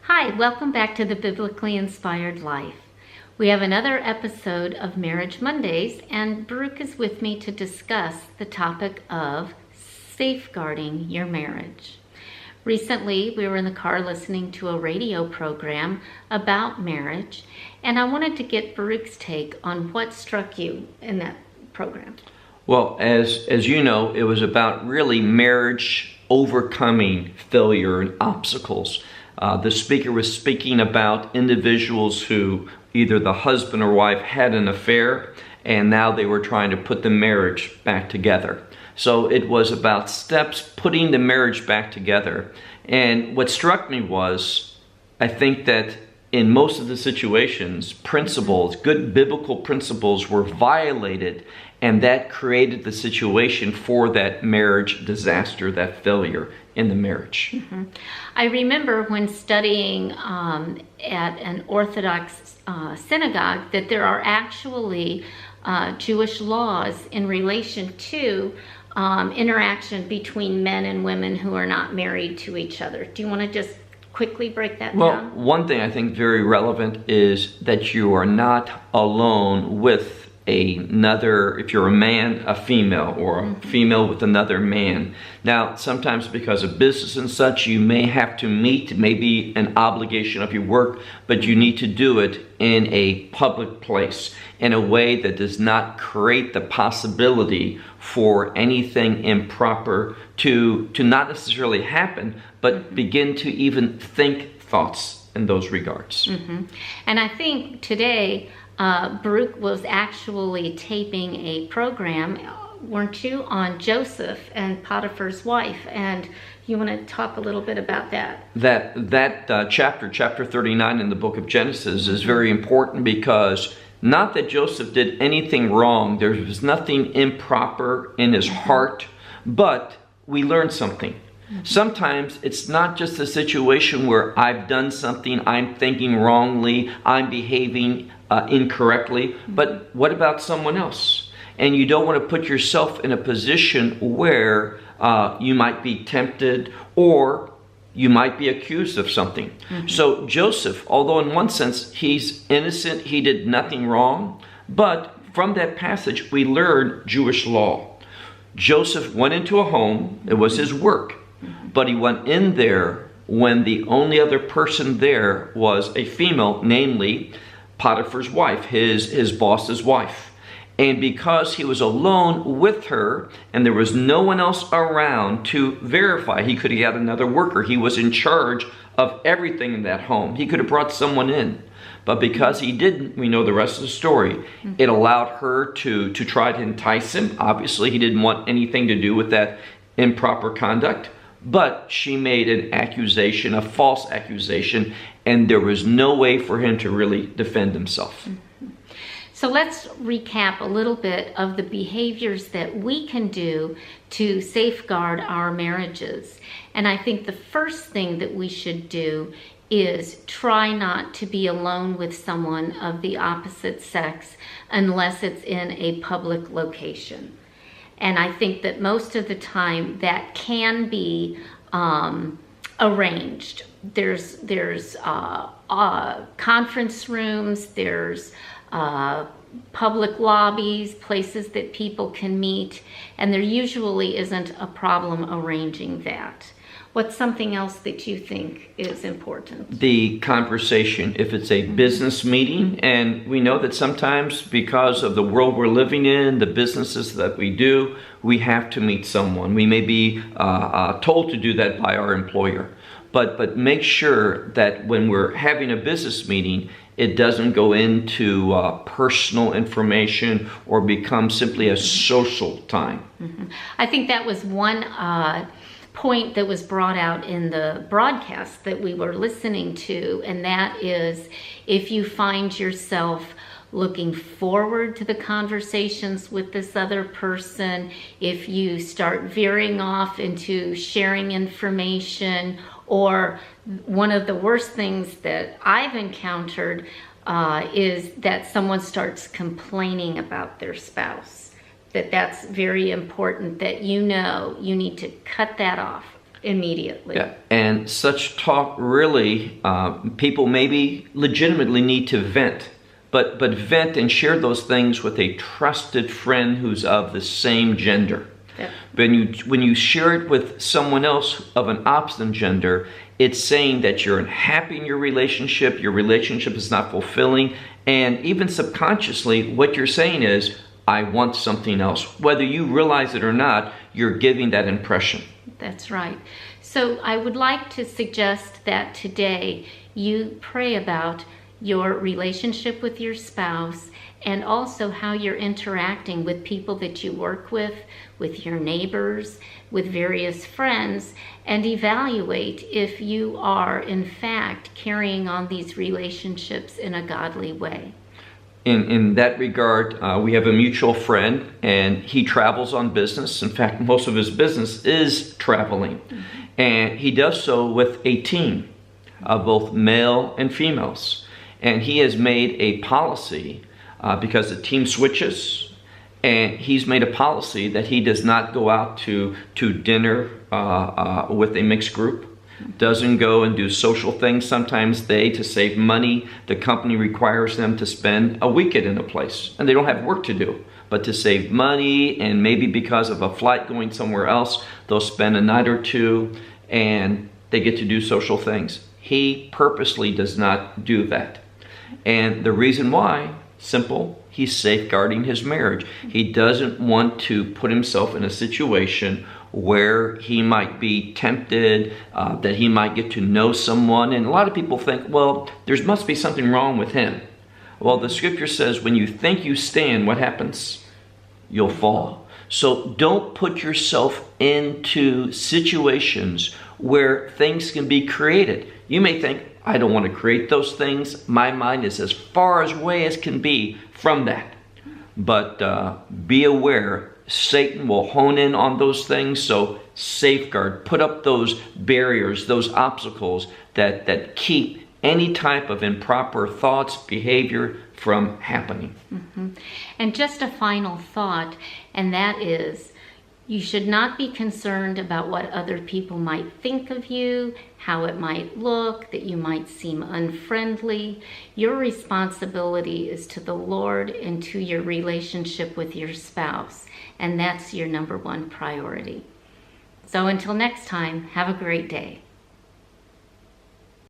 Hi, welcome back to the Biblically Inspired Life. We have another episode of Marriage Mondays, and Baruch is with me to discuss the topic of safeguarding your marriage. Recently, we were in the car listening to a radio program about marriage, and I wanted to get Baruch's take on what struck you in that program. Well, as you know, it was about really marriage overcoming failure and obstacles. The speaker was speaking about individuals who either the husband or wife had an affair and now they were trying to put the marriage back together. So it was about steps putting the marriage back together. And what struck me was, I think that in most of the situations, principles, good biblical principles were violated, and that created the situation for that marriage disaster, that failure in the marriage. Mm-hmm. I remember when studying at an Orthodox synagogue that there are actually Jewish laws in relation to interaction between men and women who are not married to each other. Do you want to just quickly break that down? Well, one thing I think very relevant is that you are not alone with another, if you're a man, a female, or a female with another man. Now, sometimes because of business and such, you may have to meet, maybe an obligation of your work, but you need to do it in a public place in a way that does not create the possibility for anything improper to not necessarily happen, but begin to even think thoughts in those regards. Mm-hmm. And I think today, Baruch was actually taping a program, weren't you, on Joseph and Potiphar's wife, and you want to talk a little bit about that? That chapter 39 in the book of Genesis is very important because not that Joseph did anything wrong, there was nothing improper in his heart, but we learned something. Sometimes it's not just a situation where I've done something, I'm thinking wrongly, I'm behaving incorrectly, but what about someone else? And you don't want to put yourself in a position where you might be tempted or you might be accused of something. Mm-hmm. So Joseph, although in one sense he's innocent, he did nothing wrong, but from that passage we learn Jewish law. Joseph went into a home, it was his work, but he went in there when the only other person there was a female, namely Potiphar's wife, his boss's wife. And because he was alone with her and there was no one else around to verify, he could have had another worker. He was in charge of everything in that home. He could have brought someone in. But because he didn't, we know the rest of the story. Mm-hmm. It allowed her to try to entice him. Obviously, he didn't want anything to do with that improper conduct. But she made an accusation, a false accusation, and there was no way for him to really defend himself. Mm-hmm. So let's recap a little bit of the behaviors that we can do to safeguard our marriages. And I think the first thing that we should do is try not to be alone with someone of the opposite sex unless it's in a public location. And I think that most of the time that can be arranged. There's conference rooms, there's public lobbies, places that people can meet, and there usually isn't a problem arranging that. What's something else that you think is important? The conversation, if it's a business meeting, and we know that sometimes because of the world we're living in, the businesses that we do, we have to meet someone. We may be told to do that by our employer. But make sure that when we're having a business meeting, it doesn't go into personal information or become simply a social time. Mm-hmm. I think that was one point that was brought out in the broadcast that we were listening to, and that is if you find yourself looking forward to the conversations with this other person, if you start veering off into sharing information, or one of the worst things that I've encountered is that someone starts complaining about their spouse. That's very important, that you know you need to cut that off. immediately. Yeah, and such talk really, people maybe legitimately need to vent, but vent and share those things with a trusted friend who's of the same gender. Yeah. When you share it with someone else of an opposite gender, it's saying that you're unhappy in your relationship is not fulfilling, and even subconsciously, what you're saying is, I want something else. Whether you realize it or not, you're giving that impression. That's right. So I would like to suggest that today you pray about your relationship with your spouse and also how you're interacting with people that you work with your neighbors, with various friends, and evaluate if you are in fact carrying on these relationships in a godly way. In that regard, we have a mutual friend, and he travels on business. In fact, most of his business is traveling. And he does so with a team of both male and females. And he has made a policy, because the team switches, and he's made a policy that he does not go out to dinner with a mixed group. Doesn't go and do social things. Sometimes to save money, the company requires them to spend a weekend in a place, and they don't have work to do. But to save money, and maybe because of a flight going somewhere else, they'll spend a night or two, and they get to do social things. He purposely does not do that. And the reason why, simple, he's safeguarding his marriage. He doesn't want to put himself in a situation where he might be tempted, that he might get to know someone. And a lot of people think, well, there must be something wrong with him. Well, the scripture says when you think you stand, what happens? You'll fall. So don't put yourself into situations where things can be created. You may think, I don't want to create those things. My mind is as far away as can be from that. But be aware, Satan will hone in on those things, so safeguard, put up those barriers, those obstacles that keep any type of improper thoughts, behavior from happening. And just a final thought, and that is, you should not be concerned about what other people might think of you, how it might look, that you might seem unfriendly. Your responsibility is to the Lord and to your relationship with your spouse, and that's your number one priority. So until next time, have a great day.